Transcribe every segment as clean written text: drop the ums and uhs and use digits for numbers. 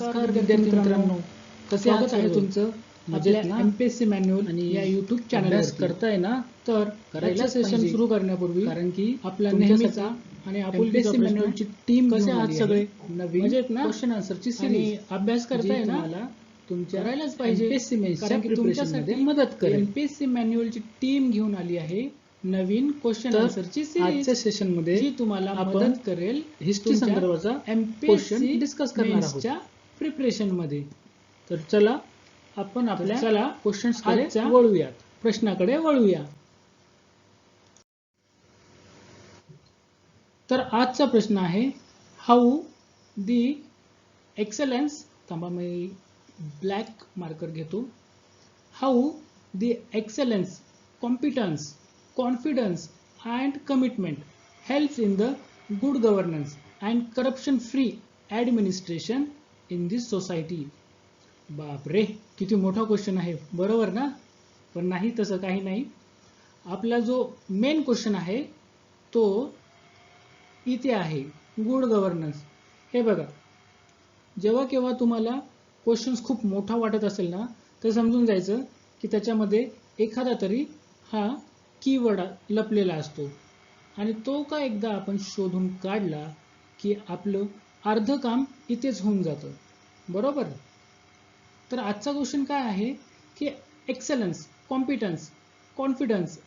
नमस्कार विद्यार्थी मित्रांनो, कसे आहात आहे तुमचं? आपल्या एमपीएससी मॅन्युअल आणि या YouTube चॅनल करताय ना, तर करायला सेशन सुरू करण्यापूर्वी कारण की आपला नेहमीचा आणि आपुलकीचा मॅन्युअलची टीम कसे आहात सगळे नवीन मजेत ना क्वेश्चन आन्सरची सिरीज अभ्यास करताय ना, तुमच्या करायलाच पाहिजे एमपीएससी मेन्सच्या प्रिपरेशनमध्ये मदत करेल. एमपीएससी मॅन्युअलची टीम घेऊन आली आहे नवीन क्वेश्चन आन्सरची सिरीज. आजच्या सेशन मध्ये जी तुम्हाला मदत करेल हिस्ट्री संदर्भाचा एमपीएससी डिस्कस करणार आहोत प्रिपरेशन मध्ये. तर चला आपण आपल्या क्वेश्चन्स कडे वळूयात, प्रश्नाकडे वळूया. तर आजचा प्रश्न आहे, हाऊ दी एक्सलन्स, थांबा मी ब्लॅक मार्कर घेतो. How the excellence, competence, confidence and commitment helps in the good governance and corruption free administration in this society. बापरे, किती मोठा क्वेश्चन आहे, बरोबर ना? पण नाही, तसं काही नाही. आपला जो मेन क्वेश्चन आहे तो इथे आहे, गुड गव्हर्नन्स. हे बघा, जेव्हा केव्हा तुम्हाला क्वेश्चन्स खूप मोठा वाटत असेल ना, तर समजून जायचं की त्याच्यामध्ये एखादा तरी हा कीवर्ड लपलेला असतो आणि तो का एकदा आपण शोधून काढला की आपलं अर्ध काम इथेच होऊन जातं, बरोबर? तर आजचा क्वेश्चन काय आहे की एक्सलन्स, कॉम्पिटन्स, कॉन्फिडन्स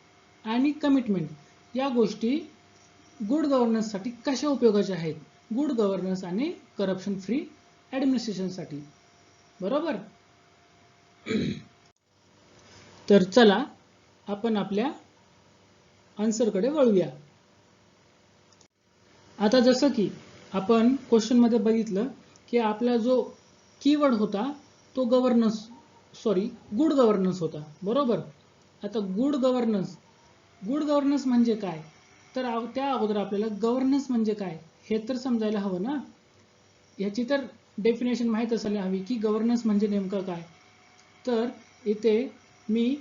आणि कमिटमेंट या गोष्टी गुड गव्हर्नन्ससाठी कशा उपयोगाच्या आहेत, गुड गव्हर्नन्स आणि करप्शन फ्री ॲडमिनिस्ट्रेशनसाठी, बरोबर? तर चला आपण आपल्या आन्सरकडे वळूया. आता जसं की आपण क्वेश्चन मध्ये बघितलं की आपला जो कीवर्ड होता तो गुड गव्हर्नन्स होता, बरोबर? आता गुड गव्हर्नन्स म्हणजे काय, तर त्या अगोदर आपल्याला गव्हर्नन्स म्हणजे काय हे तर समजायला हवं ना. याची तर डेफिनेशन माहीत असायला हवी की गव्हर्नन्स म्हणजे नेमकं काय. तर इथे मी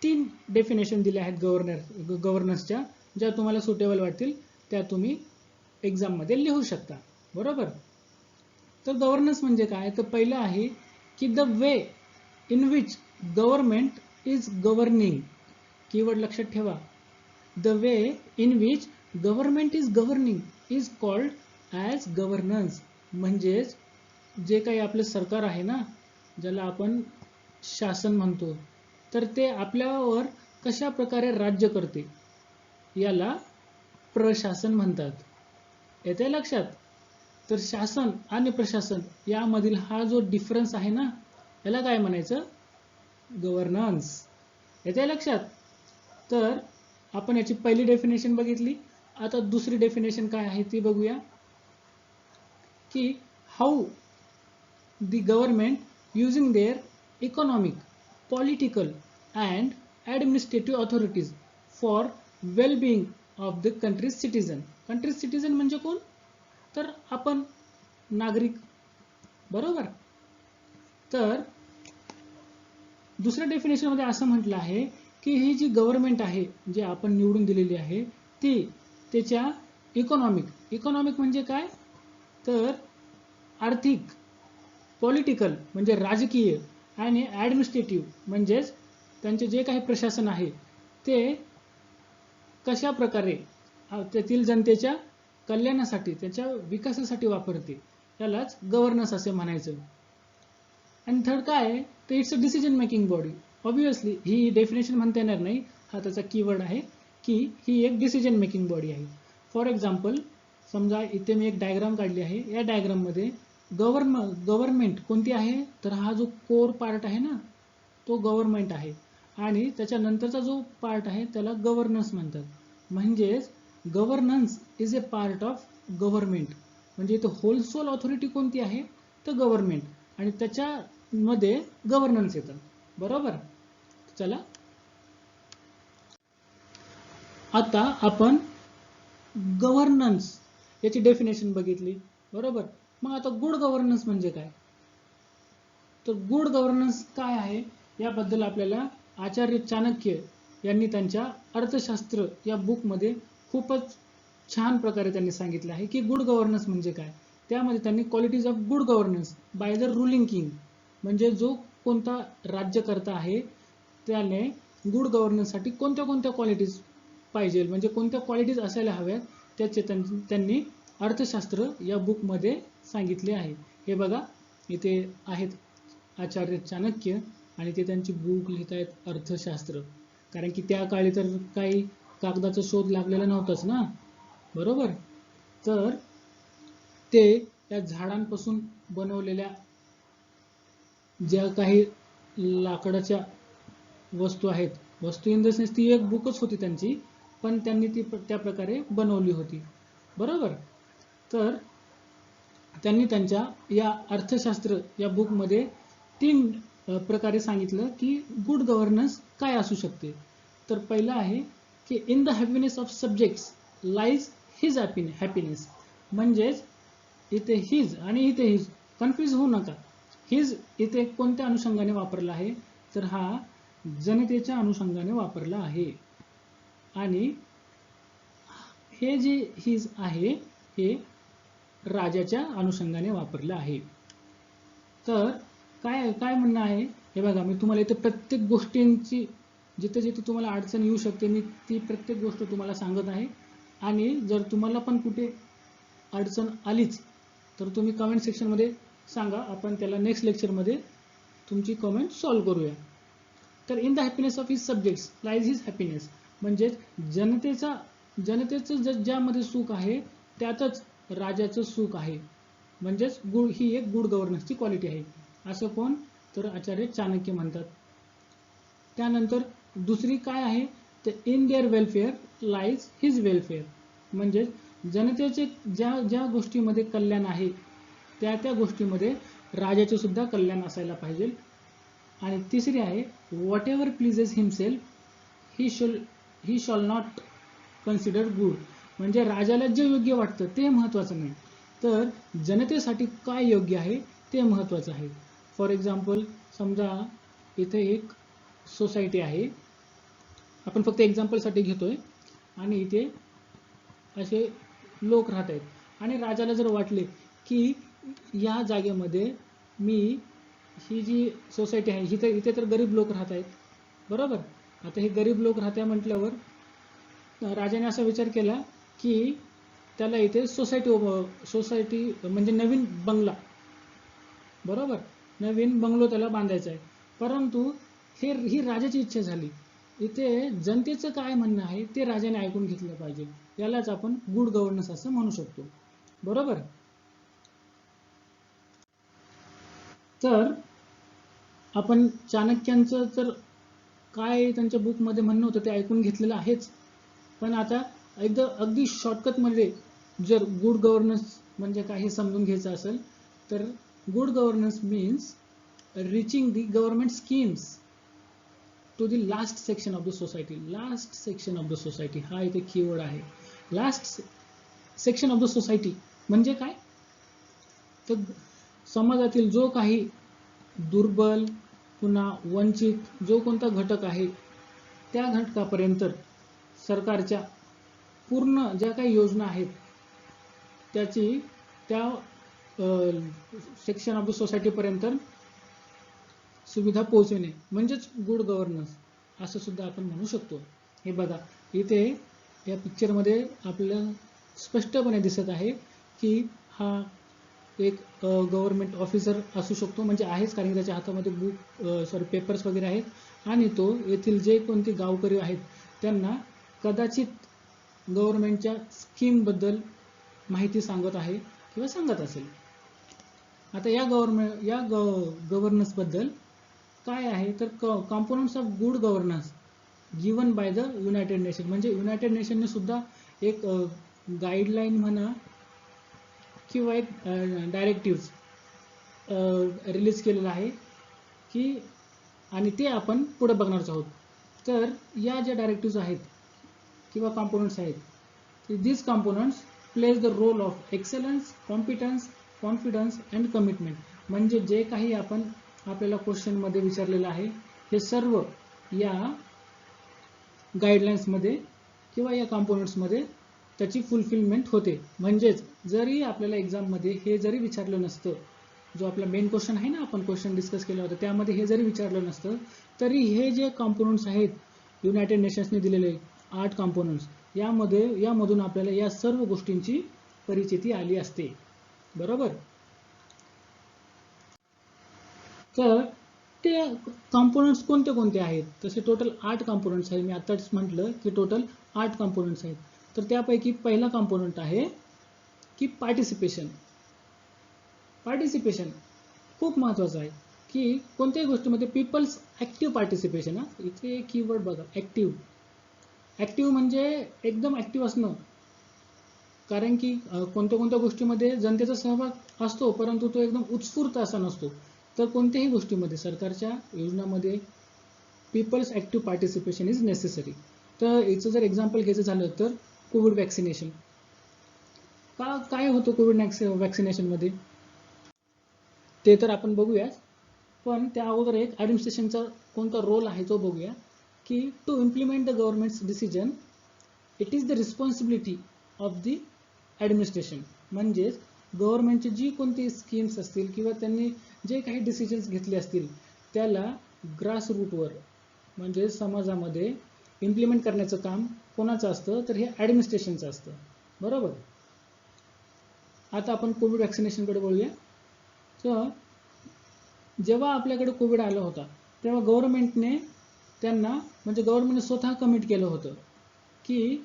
3 डेफिनेशन दिले आहेत गव्हर्नन्सच्या, ज्या तुम्हाला सुटेबल वाटतील त्या तुम्ही एक्झाम मध्ये लिहू शकता, बरोबर? तर गव्हर्नन्स म्हणजे काय, तर पहिलं आहे की the way in which government is governing. Keyword लक्षात ठेवा, the way in which government is governing is called as governance. म्हणजेच जे काही आपलं सरकार आहे ना, ज्याला आपण शासन म्हणतो, तर ते आपल्यावर कशा प्रकारे राज्य करते याला प्रशासन म्हणतात. येते लक्षात? तर शासन आणि प्रशासन यामधील हा जो डिफरन्स आहे ना, याला काय म्हणायचं, गव्हर्नन्स. येते लक्षात? तर आपण याची पहिली डेफिनेशन बघितली. आता दुसरी डेफिनेशन काय आहे ती बघूया की how the government using their economic, political and administrative authorities for well-being of the country's citizen. country's citizen म्हणजे कोण, तर आपण नागरिक, बरोबर? तर दुसऱ्या डेफिनेशन मध्ये असं म्हटलं आहे की ही जी गव्हर्नमेंट आहे, जी आपण निवडून दिलेली आहे, ती त्याच्या इकॉनॉमिक म्हणजे काय, तर आर्थिक, पॉलिटिकल म्हणजे राजकीय आणि ॲडमिनिस्ट्रेटिव्ह म्हणजेच त्यांचे जे काही प्रशासन आहे ते कशा प्रकारे तेथील जनतेच्या कल्याणासाठी, त्याच्या विकासासाठी वापरते, त्यालाच गव्हर्नन्स असे म्हणायचं. आणि थर्ड काय आहे, तर it's a decision making body. Obviously he definition म्हणता येणार नाही, हा त्याचा कीवर्ड आहे की ही एक डिसिजन मेकिंग बॉडी आहे. फॉर एक्झाम्पल, समजा इथे मी एक डायग्राम काढली आहे. या डायग्राम मध्ये गव्हर्नमेंट कोणती आहे, तर हा जो कोर पार्ट आहे ना, तो गव्हर्नमेंट आहे आणि त्याच्यानंतरचा जो पार्ट आहे त्याला गव्हर्नन्स म्हणतात. म्हणजेच governance is a part of government. म्हणजे इथं होलसोल ऑथॉरिटी कोणती आहे, तर गव्हर्नमेंट, आणि त्याच्यामध्ये गव्हर्नन्स येतं, बरोबर? चला आता आपण गव्हर्नन्स याची डेफिनेशन बघितली, बरोबर? मग आता गुड गव्हर्नन्स म्हणजे काय, तर गुड गव्हर्नन्स काय आहे याबद्दल आपल्याला आचार्य चाणक्य यांनी त्यांच्या अर्थशास्त्र या बुकमध्ये खूपच छान प्रकारे त्यांनी सांगितलं आहे की गुड गव्हर्नन्स म्हणजे काय. त्यामध्ये त्यांनी qualities of good governance by the ruling king, म्हणजे जो कोणता राज्यकर्ता आहे त्याने गुड गव्हर्नन्ससाठी कोणत्या कोणत्या क्वालिटीज पाहिजे, म्हणजे कोणत्या क्वालिटीज असायला हव्यात, त्याचे त्यांनी अर्थशास्त्र या बुकमध्ये सांगितले आहे. हे बघा इथे आहेत आचार्य चाणक्य आणि ते त्यांची बुक लिहित आहेत अर्थशास्त्र. कारण की त्या काळी तर काही कागदाचा शोध लागलेला नव्हताच ना, बरोबर. तर ते या झाडांपासून बनवलेल्या ज्या काही लाकडाच्या वस्तू आहेत, वस्तू इन द सेन्स ती एक बुकच होती त्यांची, पण त्यांनी ती त्या प्रकारे बनवली होती, बरोबर. तर त्यांनी त्यांच्या या अर्थशास्त्र या बुकमध्ये 3 प्रकारे सांगितलं की गुड गव्हर्नन्स काय असू शकते. तर पहिलं आहे की in the happiness of subjects lies his happiness, म्हणजेच इथे हिज आणि इथे हिज कन्फ्यूज होऊ नका. हिज इथे कोणत्या अनुषंगाने वापरला आहे, तर हा जनतेच्या अनुषंगाने वापरला आहे. आणि हे जे हिज आहे हे राजाच्या अनुषंगाने वापरलं आहे. तर काय काय म्हणणं आहे हे बघा, मी तुम्हाला इथे प्रत्येक गोष्टींची जिथे जिथे तुम्हाला अडचण येऊ शकते मी ती प्रत्येक गोष्ट तुम्हाला सांगत आहे. आणि जर तुम्हाला पण कुठे अडचण आलीच तर तुम्ही कमेंट सेक्शनमध्ये सांगा, आपण त्याला नेक्स्ट लेक्चरमध्ये तुमची कमेंट सॉल्व्ह करूया. तर in the happiness of his subjects lies his happiness, म्हणजे जनतेचं ज्यामध्ये सुख आहे त्यातच राजाचं सुख आहे, म्हणजेच ही एक गुड गव्हर्नन्सची क्वालिटी आहे, असं कोण, तर आचार्य चाणक्य म्हणतात. त्यानंतर दुसरी काय आहे, तर in their welfare lies his welfare, म्हणजे जनतेचे ज्या गोष्टीमध्ये कल्याण आहे त्या गोष्टीमध्ये राजाचे सुद्धा कल्याण असायला पाहिजे. आणि तिसरी आहे what ever pleases himself he shawl not consider good, म्हणजे राजाला जे योग्य वाटतं ते महत्त्वाचं नाही, तर जनतेसाठी काय योग्य आहे ते महत्त्वाचं आहे. फॉर एक्झाम्पल समजा इथे एक सोसायटी आहे, आपण फक्त एक्झाम्पलसाठी घेतोय, आणि इथे असे लोक राहत आहेत आणि राजाला जर वाटले की या जागेमध्ये मी ही जी सोसायटी आहे इथे तर गरीब लोक राहत आहेत, बरोबर. आता हे गरीब लोक राहत आहे म्हटल्यावर राजाने असा विचार केला की त्याला इथे सोसायटी म्हणजे नवीन बंगला, बरोबर, नवीन बंगलो त्याला बांधायचा आहे. परंतु ही राजाची इच्छा झाली, इथे जनतेचं काय म्हणणं आहे ते राजाने ऐकून घेतलं पाहिजे, यालाच आपण गुड गव्हर्नन्स असं म्हणू शकतो, बरोबर. तर आपण चाणक्यांचं तर काय त्यांच्या बुकमध्ये म्हणणं होतं ते ऐकून घेतलेलं आहेच, पण आता अगदी शॉर्टकटमध्ये जर गुड गव्हर्नन्स म्हणजे काय हे समजून घ्यायचं असेल तर good governance means reaching the government schemes to the last section of the society. Last section of the society हा इथे कीवर्ड आहे. Last section of the society म्हणजे काय, तर समाजातील जो काही दुर्बल पुन्हा वंचित जो कोणता घटक आहे त्या घटकापर्यंत सरकारच्या पूर्ण ज्या काही योजना आहेत त्याची त्या सेक्शन ऑफ द सोसायटीपर्यंत सुविधा पोहोचवणे म्हणजेच गुड गव्हर्नन्स असं सुद्धा आपण म्हणू शकतो. हे बघा इथे या पिक्चरमध्ये आपल्याला स्पष्टपणे दिसत आहे की हा एक गव्हर्नमेंट ऑफिसर असू शकतो, म्हणजे आहेच कारण त्याच्या हातामध्ये पेपर्स वगैरे आहेत आणि तो येथील जे कोणते गावकरी आहेत त्यांना कदाचित गव्हर्नमेंटच्या स्कीमबद्दल माहिती सांगत आहे किंवा सांगत असेल. आता या गव्हर्नन्सबद्दल काय आहे तर components of good governance given by the United nation, म्हणजे युनायटेड नेशनने सुद्धा एक गाईडलाईन म्हणा किंवा एक डायरेक्टिव्ह रिलीज केलेला आहे की, आणि ते आपण पुढे बघणारच आहोत. तर या ज्या डायरेक्टिव्ह आहेत किंवा कॉम्पोनंट्स आहेत, these components plays the role of excellence, competence, confidence and commitment, म्हणजे जे काही आपण आपल्याला क्वेश्चनमध्ये विचारलेलं आहे हे सर्व या गाईडलाईन्समध्ये किंवा या कॉम्पोनंट्समध्ये त्याची फुलफिलमेंट होते. म्हणजेच जरी आपल्याला एक्झाममध्ये हे जरी विचारलं नसतं, जो आपला मेन क्वेश्चन आहे ना, आपण क्वेश्चन डिस्कस केला होता, त्यामध्ये हे जरी विचारलं नसतं तरी हे जे कॉम्पोनंट्स आहेत युनायटेड नेशन्सने दिलेले 8 कॉम्पोनंट्स, यामधून आपल्याला या सर्व गोष्टींची परिचिती आली असते. बरोबर. तर ते कॉम्पोनंट्स कोणते कोणते आहेत? तसे टोटल 8 कॉम्पोनंट्स आहेत. मी आताच म्हटलं की टोटल 8 कॉम्पोनंट्स आहेत. तर त्यापैकी पहिला कॉम्पोनंट आहे की पार्टिसिपेशन. पार्टिसिपेशन खूप महत्त्वाचं आहे की कोणत्याही गोष्टीमध्ये पीपल्स ॲक्टिव्ह पार्टिसिपेशन. इथे कीवर्ड बघा, ॲक्टिव्ह. ॲक्टिव्ह म्हणजे एकदम ॲक्टिव्ह असणं. कारण की कोणत्या कोणत्या गोष्टीमध्ये जनतेचा सहभाग असतो, परंतु तो एकदम उत्स्फूर्त असा नसतो. तर कोणत्याही गोष्टीमध्ये, सरकारच्या योजनामध्ये peoples active participation is necessary. तर याचं जर एक्झाम्पल घ्यायचं झालं तर कोविड वॅक्सिनेशन. काय होतं कोविड वॅक्सिनेशनमध्ये ते तर आपण बघूया, पण त्या अगोदर एक ॲडमिनिस्ट्रेशनचा कोणता रोल आहे तो बघूया. की to implement the government's decision, it is the responsibility of the administration. म्हणजेच गव्हर्नमेंटची जी कोणती स्कीम्स असतील किंवा त्यांनी जे काही डिसिजन्स घेतले असतील त्याला ग्रास रूटवर म्हणजे समाजामध्ये इम्प्लिमेंट करण्याचं काम कोणाचं असतं, तर हे ॲडमिनिस्ट्रेशनचं असतं. बरोबर. आता आपण कोविड वॅक्सिनेशनकडे बोलूया. तर जेव्हा आपल्याकडे कोविड आला होता तेव्हा गव्हर्नमेंटने गव्हर्नमेंटने स्वतः कमिट केलं होतं की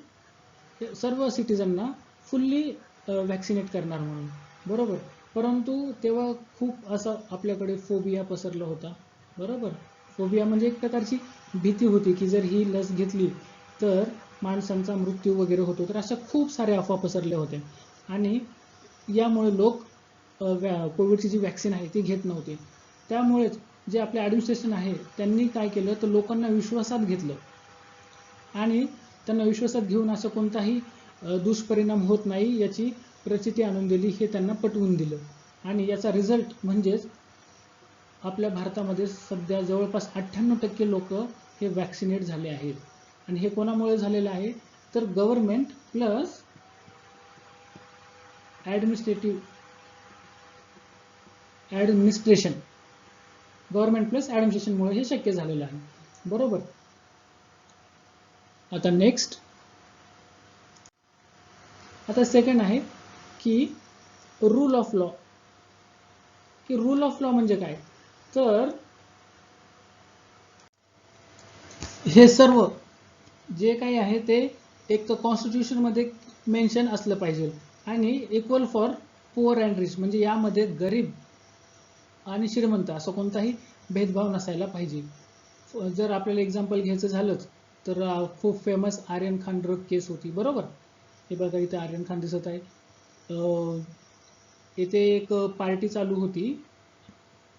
सर्व सिटीजनना फुल्ली वॅक्सिनेट करणार म्हणून. बरोबर. परंतु तेव्हा खूप असं आपल्याकडे फोबिया पसरला होता. बरोबर. फोबिया म्हणजे एक प्रकारची भीती होती की जर ही लस घेतली तर माणसांचा मृत्यू वगैरे होतो. तर अशा खूप साऱ्या अफवा पसरल्या होत्या आणि यामुळे लोक कोविडची जी वॅक्सिन आहे ती घेत नव्हते. त्यामुळेच जे आपले ॲडमिनिस्ट्रेशन आहे त्यांनी काय केलं तर लोकांना विश्वासात घेतलं आणि त्यांना विश्वासात घेऊन असं कोणताही दुष्परिणाम होत नाही याची प्रचिती आणून दिली, हे त्यांना पटवून दिलं. आणि याचा रिझल्ट म्हणजेच आपल्या भारतामध्ये सध्या जवळपास 98% लोक हे वॅक्सिनेट झाले आहेत. आणि हे कोणामुळे झालेलं आहे तर government plus administration. Government plus ॲडमिनिस्ट्रेशनमुळे हे शक्य झालेलं आहे. बरोबर. आता नेक्स्ट, आता सेकंड आहे की रूल ऑफ लॉ. की रूल ऑफ लॉ म्हणजे काय तर हे सर्व जे काही आहे ते एक तर कॉन्स्टिट्यूशनमध्ये मेन्शन असलं पाहिजे आणि equal for poor and rich, म्हणजे यामध्ये गरीब आणि श्रीमंत असं कोणताही भेदभाव नसायला पाहिजे. जर आपल्याला एक्झाम्पल घ्यायचं झालंच तर खूप फेमस आर्यन खान ड्रग केस होती. बरोबर. हे बघा इथे आर्यन खान दिसत आहे. इथे एक पार्टी चालू होती.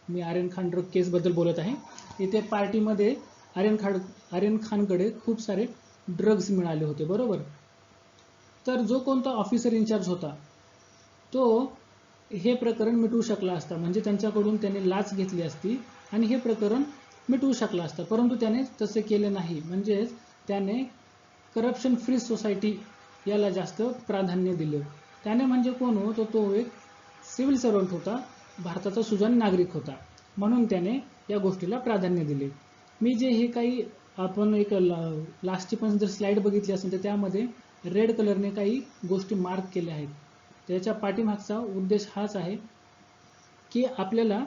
मी आर्यन खान ड्रग केसबद्दल बोलत आहे. इथे पार्टीमध्ये आर्यन खानकडे खूप सारे ड्रग्ज मिळाले होते. बरोबर. तर जो कोणता ऑफिसर इन्चार्ज होता तो हे प्रकरण मिटवू शकला असता, म्हणजे त्यांच्याकडून त्याने लाच घेतली असती आणि हे प्रकरण मिटवू शकला असता, परंतु त्याने तसे केले नाही. म्हणजेच त्याने करप्शन फ्री सोसायटी याला जास्त प्राधान्य दिलं. त्याने म्हणजे कोण हो, तो एक सिव्हिल सर्वंट होता, भारताचा सुजाण नागरिक होता, म्हणून त्याने या गोष्टीला प्राधान्य दिले. मी जे हे काही आपण एक लास्टची पण जर स्लाइड बघितली असेल तर त्यामध्ये रेड कलरने काही गोष्टी मार्क केल्या आहेत. त्याच्या पाठीमागचा उद्देश हाच आहे की आपल्याला,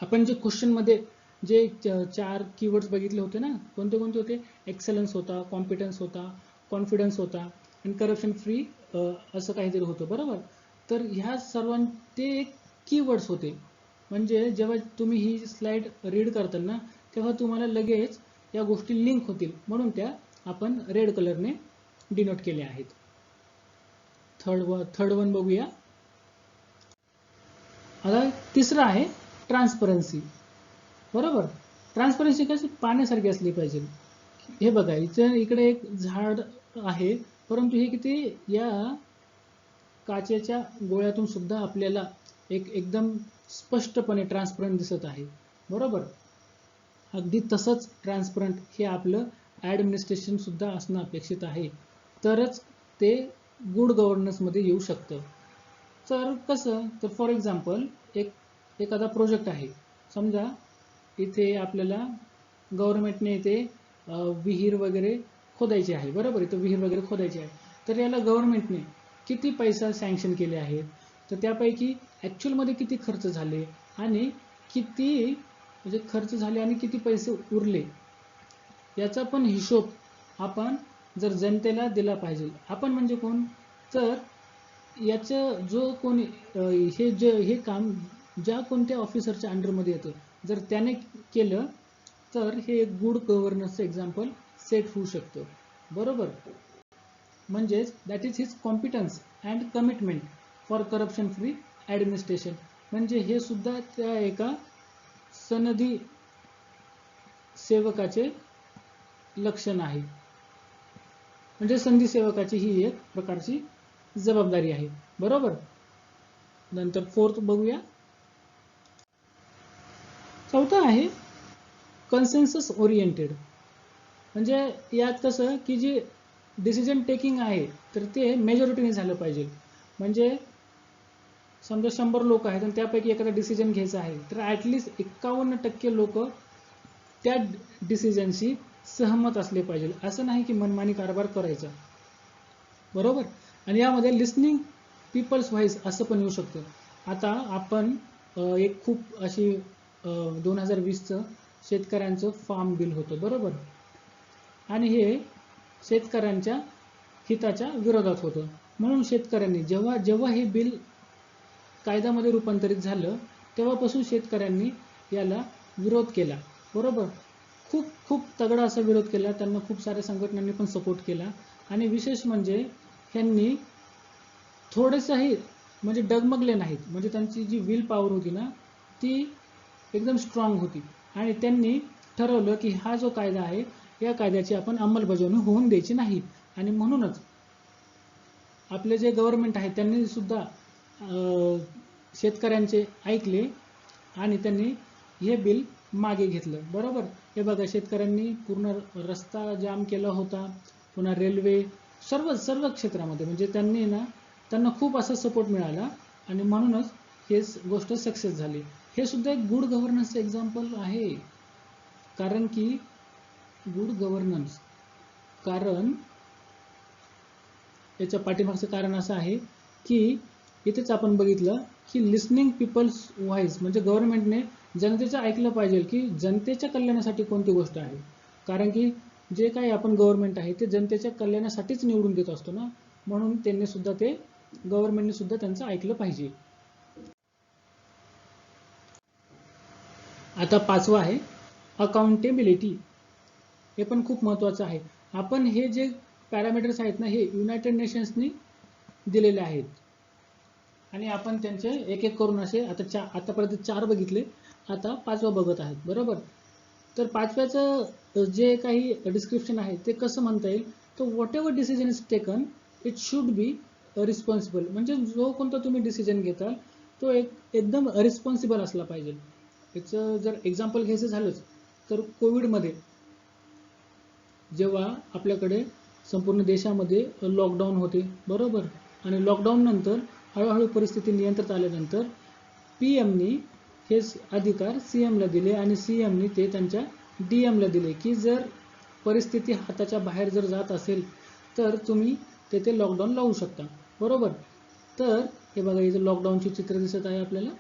आपण जे क्वेश्चनमध्ये जे 4 कीवर्ड्स बघितले होते ना, कोणते कोणते होते, एक्सलन्स होता, कॉम्पिटन्स होता, कॉन्फिडन्स होता आणि करप्शन फ्री असं काहीतरी होतं. बरोबर. तर ह्या सर्वांचे एक कीवर्ड्स होते. म्हणजे जेव्हा तुम्ही ही स्लाइड रीड करताल ना तेव्हा तुम्हाला लगेच या गोष्टी लिंक होतील, म्हणून त्या आपण रेड कलरने डिनोट केल्या आहेत. थर्ड वन बघूया. आता तिसरं आहे ट्रान्सपरन्सी. बरोबर. ट्रान्सपरन्सी कशी पाण्यासारखी असली पाहिजे. हे बघा इकडे एक झाड आहे, परंतु हे किती या काचेच्या गोळ्यातून सुद्धा आपल्याला एकदम स्पष्टपणे ट्रान्सपरंट दिसत आहे. बरोबर. अगदी तसंच ट्रान्सपरंट हे आपलं ॲडमिनिस्ट्रेशन सुद्धा असणं अपेक्षित आहे, तरच ते गुड गव्हर्नन्स मध्ये येऊ शकतं. तर कसं, तर फॉर एक्झाम्पल एखादा प्रोजेक्ट आहे, समजा इथे आपल्याला गव्हर्नमेंटने इथे विहीर वगैरे खोदायची आहे, बरोबर, इथं विहीर वगैरे खोदायची आहे. तर याला गव्हर्नमेंटने किती पैसा सँक्शन केले आहेत, तर त्यापैकी ॲक्च्युअलमध्ये किती खर्च झाले आणि किती म्हणजे खर्च झाले आणि किती पैसे उरले, याचा पण हिशोब आपण जर जनतेला दिला पाहिजे. आपण म्हणजे कोण, तर याचं जो कोणी हे काम ज्या कोणत्या ऑफिसरच्या अंडरमध्ये येतं, जर त्याने केलं तर हे एक गुड गव्हर्नन्सचं एक्झाम्पल सेट होऊ शकतं, बरोबर. म्हणजेच that is his competence and commitment for corruption free administration. म्हणजे हे सुद्धा त्या एका सनदी सेवकाचे लक्षण आहे. म्हणजे संधी सेवकाची ही एक प्रकारची जबाबदारी आहे, बरोबर. नंतर फोर्थ बघूया. चौथा आहे कन्सेन्सस ओरिएंटेड. म्हणजे यात कसं की जे डिसिजन टेकिंग आहे तर ते मेजॉरिटीने झालं पाहिजे. म्हणजे समजा 100 लोक आहेत आणि त्यापैकी एखादा डिसिजन घ्यायचा आहे, तर ॲटलिस्ट 51% लोक त्या डिसिजनशी सहमत असले पाहिजे. असं नाही की मनमानी कारभार करायचा, बरोबर. आणि यामध्ये लिसनिंग पीपल्स व्हॉइस असं पण येऊ शकतं. आता आपण एक खूप अशी 2020चं शेतकऱ्यांचं फार्म बिल होतं, बरोबर. आणि हे शेतकऱ्यांच्या हिताच्या विरोधात होतं. म्हणून शेतकऱ्यांनी जेव्हा जेव्हा हे बिल कायद्यामध्ये रूपांतरित झालं तेव्हापासून शेतकऱ्यांनी याला विरोध केला, बरोबर. खूप खूप तगडा असा विरोध केला. त्यांना खूप साऱ्या संघटनांनी पण सपोर्ट केला. आणि विशेष म्हणजे त्यांनी थोडेसेही म्हणजे डगमगले नाहीत. म्हणजे त्यांची जी विल पॉवर होती ना ती एकदम स्ट्रॉंग होती. आणि त्यांनी ठरवलं की हा जो कायदा आहे या कायद्याची आपण अंमलबजावणी होऊन द्यायची नाही. आणि म्हणूनच आपले जे गव्हर्नमेंट आहे त्यांनी सुद्धा शेतकऱ्यांचे ऐकले आणि त्यांनी हे बिल मागे घेतलं, बरोबर. हे बघा, शेतकऱ्यांनी पूर्ण रस्ता जाम केला होता, पुन्हा रेल्वे, सर्व क्षेत्रामध्ये म्हणजे त्यांना खूप असा सपोर्ट मिळाला आणि म्हणूनच हे गोष्ट सक्सेस झाली. हे सुद्धा एक गुड गव्हर्नन्सचं एक्झाम्पल आहे. कारण की गुड गव्हर्नन्स, कारण याच्या पाठीमागचं कारण असं आहे की इथेच आपण बघितलं की लिसनिंग पीपल्स व्हॉइस, म्हणजे गव्हर्नमेंटने जनतेचं ऐकलं पाहिजे की जनतेच्या कल्याणासाठी कोणती गोष्ट आहे. कारण की जे काही आपण गव्हर्नमेंट आहे ते जनतेच्या कल्याणासाठीच निवडून देत असतो ना, म्हणून गव्हर्नमेंटने सुद्धा त्यांचं ऐकलं पाहिजे. आता पाचवा आहे अकाउंटेबिलिटी. हे पण खूप महत्त्वाचं आहे. आपण हे जे पॅरामीटर्स आहेत ना हे युनायटेड नेशन्सनी दिलेले आहेत आणि आपण त्यांचे एक एक करून असे आतापर्यंत 4 बघितले, आता 5वा बघत आहेत, बरोबर. तर 5व्याचं जे काही डिस्क्रिप्शन आहे ते कसं म्हणता येईल, तर what ever decision is taken it should be responsible. म्हणजे जो कोणता तुम्ही डिसिजन घेताल तो एकदम रिस्पॉन्सिबल असला पाहिजे. याचं जर एक्झाम्पल घ्यायचं झालंच तर कोविडमध्ये जेव्हा आपल्याकडे संपूर्ण देशामध्ये लॉकडाऊन होते, बरोबर. आणि लॉकडाऊन नंतर हळूहळू परिस्थिती नियंत्रणात आल्यानंतर पीएमनी हे अधिकार सीएमला दिले आणि सीएमनी ते त्यांच्या डीएमला दिले की जर परिस्थिती हाताच्या बाहेर जर जात असेल तर तुम्ही तेथे लॉकडाऊन लावू शकता, बरोबर. तर हे बघा, इथं लॉकडाऊनची चित्र दिसत आहे आपल्याला.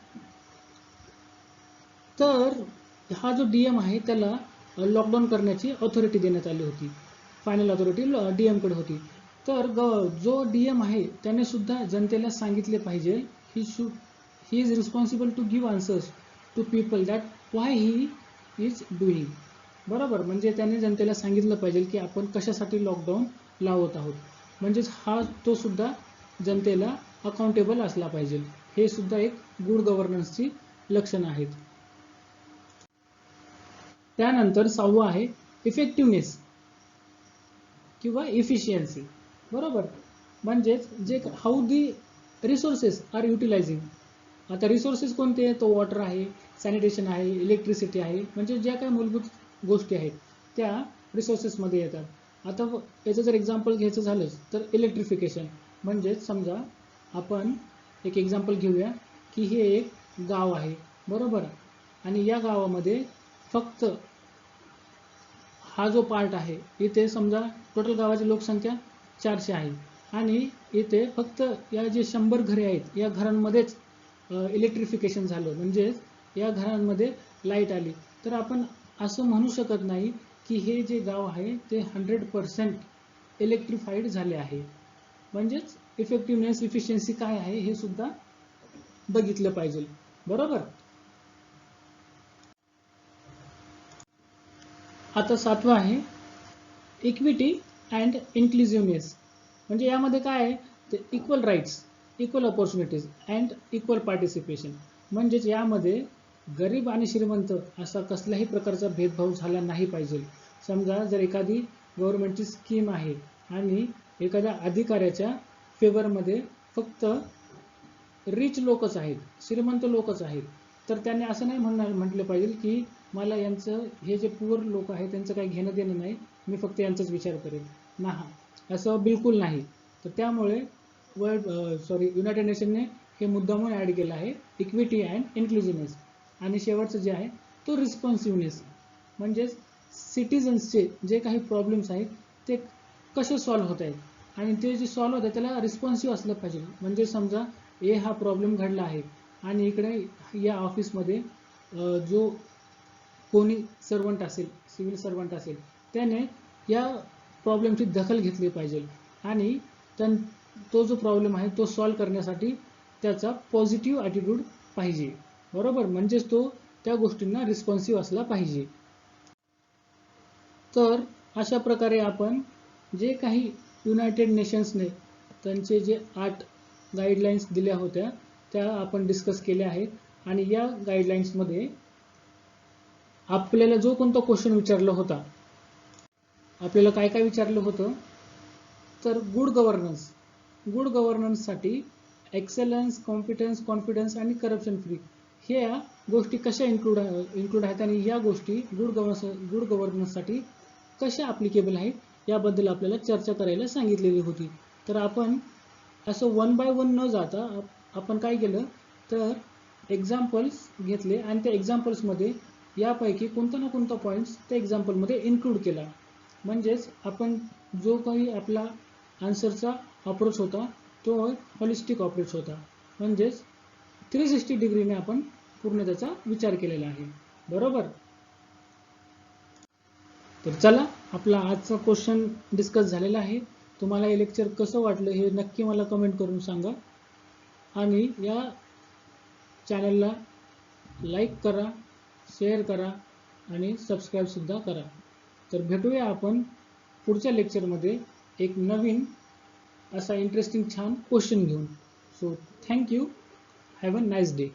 तर हा जो डीएम आहे त्याला लॉकडाऊन करण्याची ऑथॉरिटी देण्यात आली होती. फायनल ऑथॉरिटी डीएमकडे होती. तर जो डीएम आहे त्याने सुद्धा जनतेला सांगितले पाहिजे he is responsible to give answers to people that why he is doing, बरोबर. म्हणजे त्याने जनतेला सांगितलं पाहिजे की आपण कशासाठी लॉकडाऊन लावत आहोत. म्हणजेच तो सुद्धा जनतेला अकाउंटेबल असला पाहिजे. हे सुद्धा एक गुड गव्हर्नन्सची लक्षणं आहेत. त्यानंतर 6वं आहे इफेक्टिव्हनेस किंवा इफिशियन्सी, बरोबर. म्हणजेच जे how the resources are utilising. आता रिसोर्सेस कोणते आहेत, तो वॉटर आहे, सॅनिटेशन आहे, इलेक्ट्रिसिटी आहे. म्हणजे ज्या काही मूलभूत गोष्टी आहेत त्या रिसोर्सेसमध्ये येतात. आता याचं जर एक्झाम्पल घ्यायचं झालं तर इलेक्ट्रिफिकेशन. म्हणजेच समजा आपण एक एक्झाम्पल घेऊया की हे एक गाव आहे, बरोबर. आणि या गावामध्ये फक्त हा जो पार्ट आहे, इथे समजा टोटल गावाची लोकसंख्या 400 आहे आणि इथे फक्त या जे 100 घरे आहेत या घरांमध्येच इलेक्ट्रिफिकेशन झालं, म्हणजेच या घरांमध्ये लाईट आली. तर आपण असं म्हणू शकत नाही की हे जे गाव आहे ते 100% इलेक्ट्रिफाईड झाले आहे. म्हणजेच इफेक्टिव्हनेस, इफिशियन्सी काय आहे हे सुद्धा बघितलं पाहिजे, बरोबर. आता 7वा आहे इक्विटी अँड इन्क्लुझिव्हनेस. म्हणजे यामध्ये काय आहे, ते equal rights, equal opportunities and equal participation. म्हणजेच यामध्ये गरीब आणि श्रीमंत असा कसल्याही प्रकारचा भेदभाव झाला नाही पाहिजे. समजा जर एखादी गव्हर्नमेंटची स्कीम आहे आणि एखाद्या अधिकाऱ्याच्या फेवरमध्ये फक्त रिच लोकच आहेत, श्रीमंत लोकच आहेत, तर त्याने असं नाही म्हटलं पाहिजे की मला यांचं, हे जे पुअर लोक आहेत त्यांचं काही घेणं देणं नाही, मी फक्त यांचाच विचार करेन. असं बिलकुल नाही. तर त्यामुळे युनायटेड नेशनने हे मुद्दामून ॲड केलं आहे, इक्विटी अँड इन्क्लुझिव्हनेस. आणि शेवटचं जे आहे तो रिस्पॉन्सिव्हनेस. म्हणजेच सिटिझन्सचे जे काही प्रॉब्लेम्स आहेत ते कसे सॉल्व्ह होत आहेत आणि ते जे सॉल्व्ह होत आहे त्याला रिस्पॉन्सिव्ह असलं पाहिजे. म्हणजे समजा हा प्रॉब्लेम घडला आहे आणि इकडे या ऑफिसमध्ये जो कोणी सर्वंट असेल, सिव्हिल सर्वंट असेल, त्याने या प्रॉब्लेमची दखल घेतली पाहिजे आणि तो जो प्रॉब्लेम आहे तो सॉल्व्ह करण्यासाठी त्याचा पॉझिटिव्ह ॲटिट्यूड पाहिजे, बरोबर. म्हणजेच तो त्या गोष्टींना रिस्पॉन्सिव्ह असला पाहिजे. तर अशा प्रकारे आपण जे काही युनायटेड नेशन्सने त्यांचे जे 8 गाईडलाईन्स दिल्या होत्या त्या आपण डिस्कस केल्या आहेत. आणि या गाईडलाईन्समध्ये आपल्याला जो कोणता क्वेश्चन विचारला होता, आपल्याला काय काय विचारलं होतं, तर गुड गव्हर्नन्ससाठी एक्सेलन्स, कॉम्पिटन्स, कॉन्फिडन्स आणि करप्शन फ्री ह्या गोष्टी कशा इन्क्लूड आहेत आणि या गोष्टी गुड गव्हर्नन्ससाठी कशा ॲप्लिकेबल आहेत याबद्दल आपल्याला चर्चा करायला सांगितलेली होती. तर आपण असं 1 बाय 1 न जाता आपण काय केलं, तर एक्झाम्पल्स घेतले आणि त्या एक्झाम्पल्समध्ये यापैकी कोणता ना कोणता पॉईंट्स त्या एक्झाम्पलमध्ये इन्क्लूड केला. म्हणजेच आपण जो काही आपला आन्सरचा अप्रोच होता तो हॉलिस्टिक अप्रोच होता. म्हणजेच 360 डिग्रीने आपण पूर्ण त्याचा विचार केलेला आहे, बरोबर. तर चला, आपला आजचा क्वेश्चन डिस्कस झालेला आहे. तुम्हाला हे लेक्चर कसं वाटलं हे नक्की मला कमेंट करून सांगा आणि या चॅनलला लाईक करा, शेअर करा आणि सबस्क्राईबसुद्धा करा. तर भेटूया आपण पुढच्या लेक्चरमध्ये एक नवीन असा इंटरेस्टिंग छान क्वेश्चन घेऊन. So thank you, have a nice day.